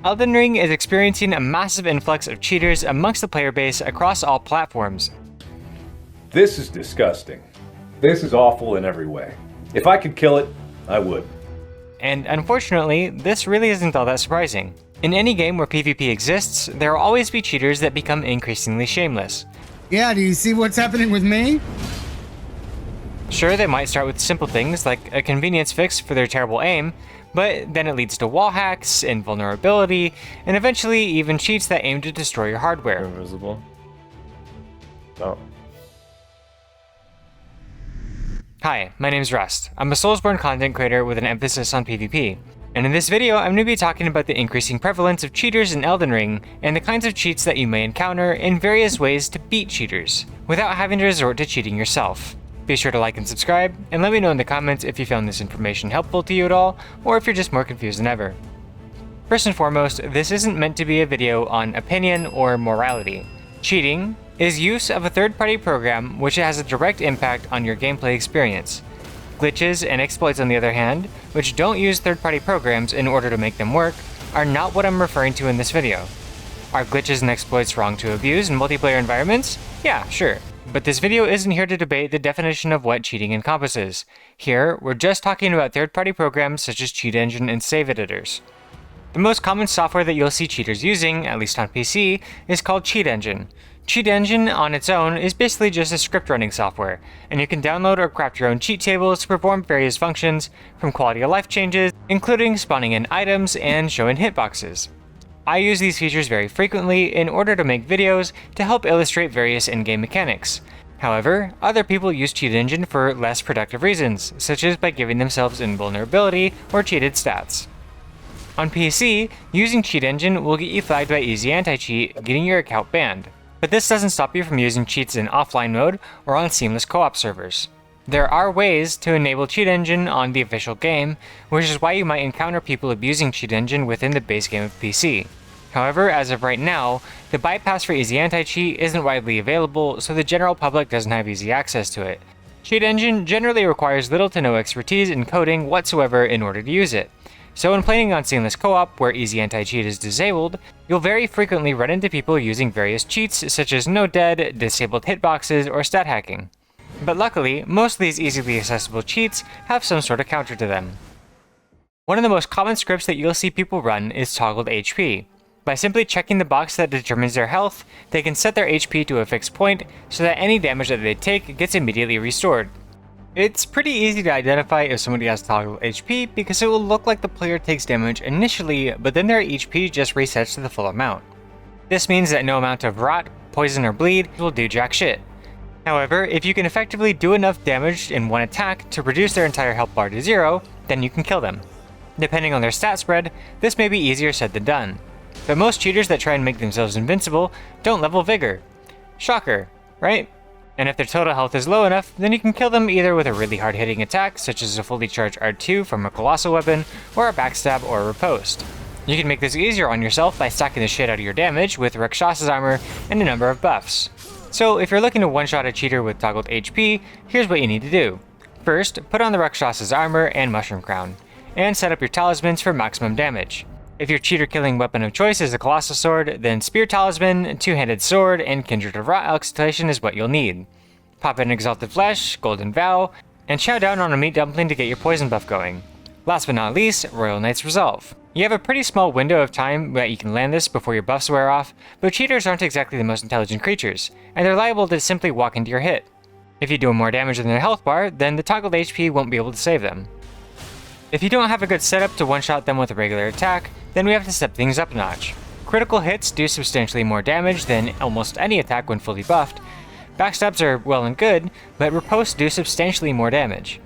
Elden Ring is experiencing a massive influx of cheaters amongst the player base across all platforms. This is disgusting. This is awful in every way. If I could kill it, I would. And unfortunately, this really isn't all that surprising. In any game where PvP exists, there will always be cheaters that become increasingly shameless. Yeah, do you see what's happening with me? Sure, they might start with simple things like a convenience fix for their terrible aim, but then it leads to wall hacks, invulnerability, and eventually even cheats that aim to destroy your hardware. Invisible. Oh. Hi, my name's Rust. I'm a Soulsborne content creator with an emphasis on PvP. And in this video, I'm going to be talking about the increasing prevalence of cheaters in Elden Ring, and the kinds of cheats that you may encounter in various ways to beat cheaters, without having to resort to cheating yourself. Be sure to like and subscribe, and let me know in the comments if you found this information helpful to you at all, or if you're just more confused than ever. First and foremost, this isn't meant to be a video on opinion or morality. Cheating is use of a third-party program which has a direct impact on your gameplay experience. Glitches and exploits, on the other hand, which don't use third-party programs in order to make them work, are not what I'm referring to in this video. Are glitches and exploits wrong to abuse in multiplayer environments? Yeah, sure. But this video isn't here to debate the definition of what cheating encompasses. Here, we're just talking about third-party programs such as Cheat Engine and save editors. The most common software that you'll see cheaters using, at least on PC, is called Cheat Engine. Cheat Engine on its own is basically just a script running software, and you can download or craft your own cheat tables to perform various functions, from quality of life changes, including spawning in items and showing hitboxes. I use these features very frequently in order to make videos to help illustrate various in-game mechanics. However, other people use Cheat Engine for less productive reasons, such as by giving themselves invulnerability or cheated stats. On PC, using Cheat Engine will get you flagged by Easy Anti-Cheat, getting your account banned. But this doesn't stop you from using cheats in offline mode or on seamless co-op servers. There are ways to enable Cheat Engine on the official game, which is why you might encounter people abusing Cheat Engine within the base game of PC. However, as of right now, the bypass for Easy Anti-Cheat isn't widely available, so the general public doesn't have easy access to it. Cheat Engine generally requires little to no expertise in coding whatsoever in order to use it. So when playing on seamless co-op, where Easy Anti-Cheat is disabled, you'll very frequently run into people using various cheats such as no dead, disabled hitboxes, or stat hacking. But luckily, most of these easily accessible cheats have some sort of counter to them. One of the most common scripts that you'll see people run is toggled HP. By simply checking the box that determines their health, they can set their HP to a fixed point so that any damage that they take gets immediately restored. It's pretty easy to identify if somebody has toggled HP because it will look like the player takes damage initially, but then their HP just resets to the full amount. This means that no amount of rot, poison, or bleed will do jack shit. However, if you can effectively do enough damage in one attack to reduce their entire health bar to 0, then you can kill them. Depending on their stat spread, this may be easier said than done. But most cheaters that try and make themselves invincible don't level Vigor. Shocker, right? And if their total health is low enough, then you can kill them either with a really hard-hitting attack, such as a fully charged R2 from a Colossal weapon, or a backstab or a riposte. You can make this easier on yourself by stacking the shit out of your damage with Rakshas's armor and a number of buffs. So if you're looking to one-shot a cheater with toggled HP, here's what you need to do. First, put on the Rakshas's armor and Mushroom Crown, and set up your talismans for maximum damage. If your cheater-killing weapon of choice is a Colossal Sword, then Spear Talisman, Two-Handed Sword, and Kindred of Rot Exaltation is what you'll need. Pop in Exalted Flesh, Golden Vow, and chow down on a meat dumpling to get your poison buff going. Last but not least, Royal Knight's Resolve. You have a pretty small window of time that you can land this before your buffs wear off, but cheaters aren't exactly the most intelligent creatures, and they're liable to simply walk into your hit. If you do more damage than their health bar, then the toggled HP won't be able to save them. If you don't have a good setup to one-shot them with a regular attack, then we have to step things up a notch. Critical hits do substantially more damage than almost any attack when fully buffed. Backstabs are well and good, but riposts do substantially more damage.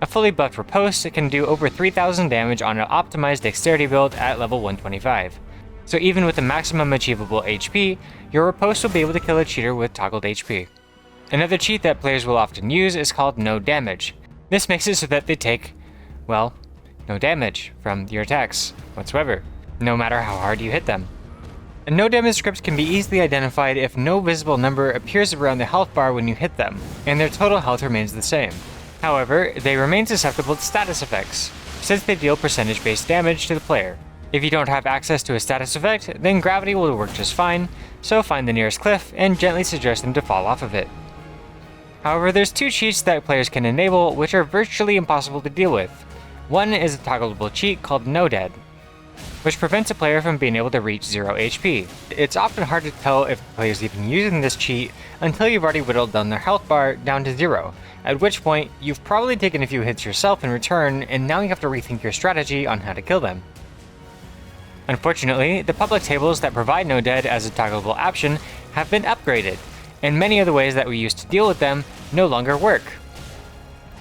A fully buffed riposte can do over 3000 damage on an optimized dexterity build at level 125. So even with the maximum achievable HP, your riposte will be able to kill a cheater with toggled HP. Another cheat that players will often use is called no damage. This makes it so that they take, well, no damage from your attacks whatsoever, no matter how hard you hit them. A no damage script can be easily identified if no visible number appears around the health bar when you hit them, and their total health remains the same. However, they remain susceptible to status effects, since they deal percentage-based damage to the player. If you don't have access to a status effect, then gravity will work just fine, so find the nearest cliff and gently suggest them to fall off of it. However, there's two cheats that players can enable which are virtually impossible to deal with. One is a toggleable cheat called No Dead, which prevents a player from being able to reach 0 HP. It's often hard to tell if the player is even using this cheat until you've already whittled down their health bar down to 0, at which point you've probably taken a few hits yourself in return and now you have to rethink your strategy on how to kill them. Unfortunately, the public tables that provide No Dead as a toggleable option have been upgraded, and many of the ways that we used to deal with them no longer work.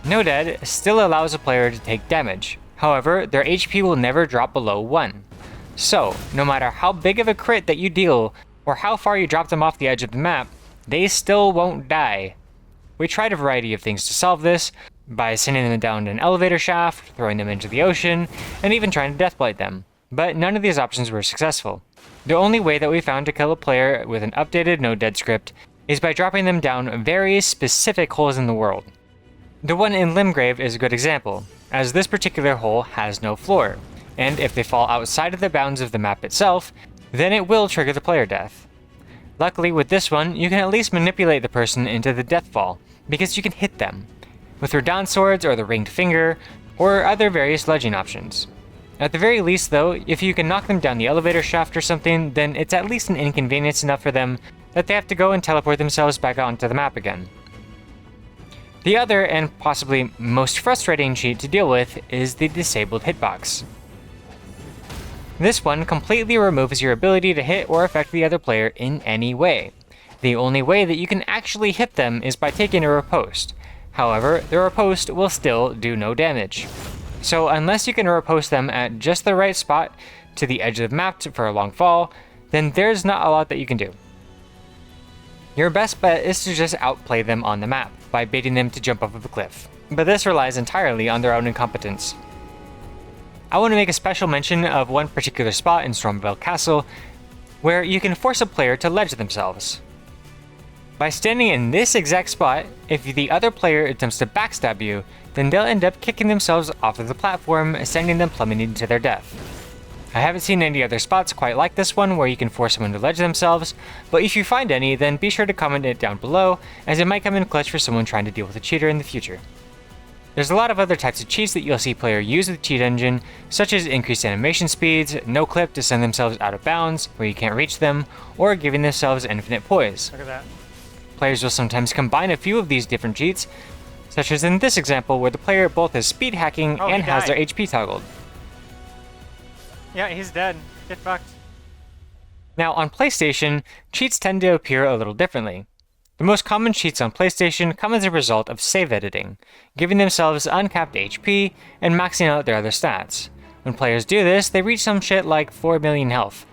No Dead still allows a player to take damage, however, their HP will never drop below 1. So, no matter how big of a crit that you deal, or how far you drop them off the edge of the map, they still won't die. We tried a variety of things to solve this, by sending them down an elevator shaft, throwing them into the ocean, and even trying to deathblight them. But none of these options were successful. The only way that we found to kill a player with an updated No Dead script is by dropping them down very specific holes in the world. The one in Limgrave is a good example, as this particular hole has no floor, and if they fall outside of the bounds of the map itself, then it will trigger the player death. Luckily with this one, you can at least manipulate the person into the death fall, because you can hit them, with your down swords or the ringed finger, or other various ledging options. At the very least though, if you can knock them down the elevator shaft or something, then it's at least an inconvenience enough for them that they have to go and teleport themselves back onto the map again. The other, and possibly most frustrating cheat to deal with, is the disabled hitbox. This one completely removes your ability to hit or affect the other player in any way. The only way that you can actually hit them is by taking a riposte. However, the riposte will still do no damage. So unless you can riposte them at just the right spot to the edge of the map for a long fall, then there's not a lot that you can do. Your best bet is to just outplay them on the map by baiting them to jump off of a cliff, but this relies entirely on their own incompetence. I want to make a special mention of one particular spot in Stormvale Castle where you can force a player to ledge themselves. By standing in this exact spot, if the other player attempts to backstab you, then they'll end up kicking themselves off of the platform, sending them plummeting to their death. I haven't seen any other spots quite like this one where you can force someone to ledge themselves, but if you find any, then be sure to comment it down below, as it might come in clutch for someone trying to deal with a cheater in the future. There's a lot of other types of cheats that you'll see players use with the cheat engine, such as increased animation speeds, no clip to send themselves out of bounds where you can't reach them, or giving themselves infinite poise. Look at that. Players will sometimes combine a few of these different cheats, such as in this example where the player both has speed hacking and has their HP toggled. Yeah, he's dead. Get fucked. Now on PlayStation, cheats tend to appear a little differently. The most common cheats on PlayStation come as a result of save editing, giving themselves uncapped HP and maxing out their other stats. When players do this, they reach some shit like 4 million health.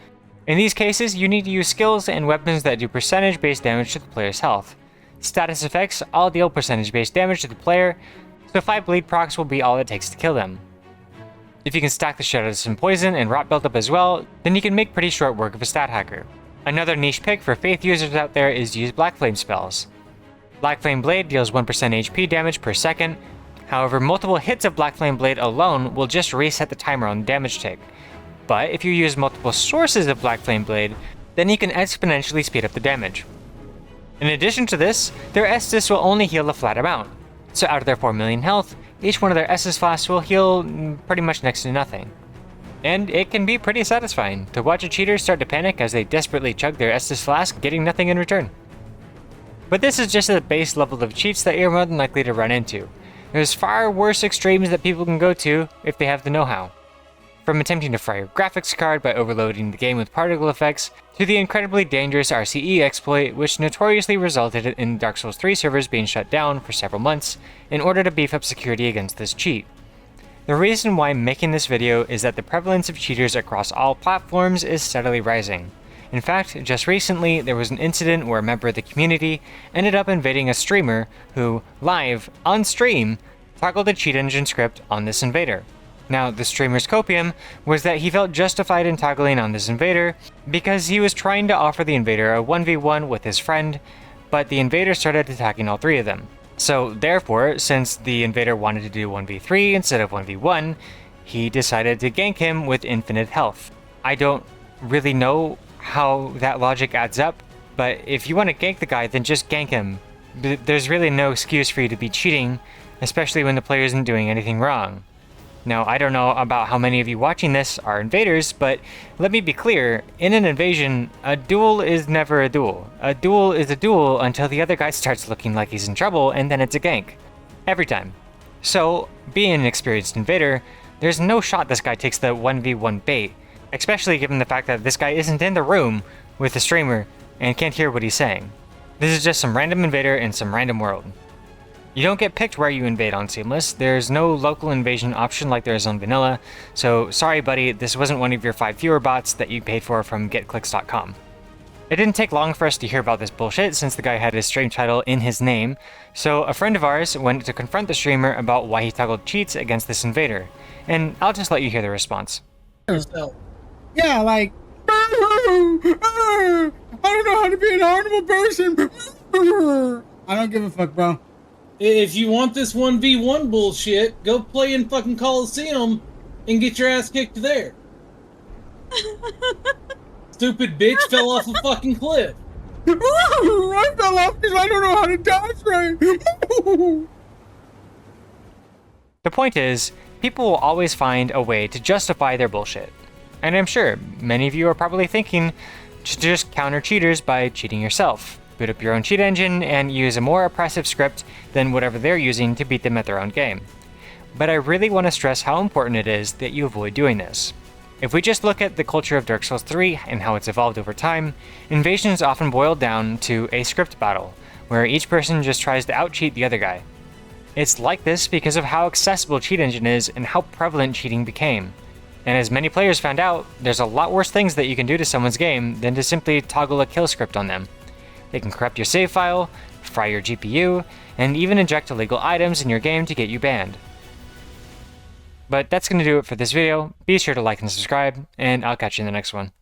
In these cases, you need to use skills and weapons that do percentage-based damage to the player's health. Status effects all deal percentage-based damage to the player, so 5 bleed procs will be all it takes to kill them. If you can stack the shit out of some poison and rot buildup as well, then you can make pretty short work of a stat hacker. Another niche pick for Faith users out there is to use Black Flame spells. Black Flame Blade deals 1% HP damage per second, however multiple hits of Black Flame Blade alone will just reset the timer on the damage tick. But if you use multiple sources of Black Flame Blade, then you can exponentially speed up the damage. In addition to this, their Estus will only heal a flat amount, so out of their 4 million health, each one of their Estus flasks will heal pretty much next to nothing. And it can be pretty satisfying to watch a cheater start to panic as they desperately chug their Estus flask, getting nothing in return. But this is just the base level of cheats that you're more than likely to run into. There's far worse extremes that people can go to if they have the know-how. From attempting to fry your graphics card by overloading the game with particle effects, to the incredibly dangerous RCE exploit which notoriously resulted in Dark Souls 3 servers being shut down for several months in order to beef up security against this cheat. The reason why I'm making this video is that the prevalence of cheaters across all platforms is steadily rising. In fact, just recently there was an incident where a member of the community ended up invading a streamer who, live, on stream, toggled a cheat engine script on this invader. Now, the streamer's copium was that he felt justified in toggling on this invader because he was trying to offer the invader a 1v1 with his friend, but the invader started attacking all 3 of them. So therefore, since the invader wanted to do 1v3 instead of 1v1, he decided to gank him with infinite health. I don't really know how that logic adds up, but if you want to gank the guy, then just gank him. There's really no excuse for you to be cheating, especially when the player isn't doing anything wrong. Now, I don't know about how many of you watching this are invaders, but let me be clear, in an invasion, a duel is never a duel. A duel is a duel until the other guy starts looking like he's in trouble, and then it's a gank. Every time. So, being an experienced invader, there's no shot this guy takes the 1v1 bait, especially given the fact that this guy isn't in the room with the streamer and can't hear what he's saying. This is just some random invader in some random world. You don't get picked where you invade on Seamless. There's no local invasion option like there is on Vanilla, so sorry buddy, this wasn't one of your 5 viewer bots that you paid for from getclicks.com. It didn't take long for us to hear about this bullshit since the guy had his stream title in his name, so a friend of ours went to confront the streamer about why he toggled cheats against this invader, and I'll just let you hear the response. Yeah, like, I don't know how to be an honorable person. I don't give a fuck, bro. If you want this 1v1 bullshit, go play in fucking Coliseum and get your ass kicked there. Stupid bitch fell off a fucking cliff. I fell off because I don't know how to dodge right. The point is, people will always find a way to justify their bullshit. And I'm sure many of you are probably thinking to just counter cheaters by cheating yourself. Boot up your own cheat engine and use a more oppressive script than whatever they're using to beat them at their own game. But I really want to stress how important it is that you avoid doing this. If we just look at the culture of Dark Souls 3 and how it's evolved over time, invasions often boil down to a script battle, where each person just tries to out-cheat the other guy. It's like this because of how accessible cheat engine is and how prevalent cheating became. And as many players found out, there's a lot worse things that you can do to someone's game than to simply toggle a kill script on them. They can corrupt your save file, fry your GPU, and even inject illegal items in your game to get you banned. But that's going to do it for this video. Be sure to like and subscribe, and I'll catch you in the next one.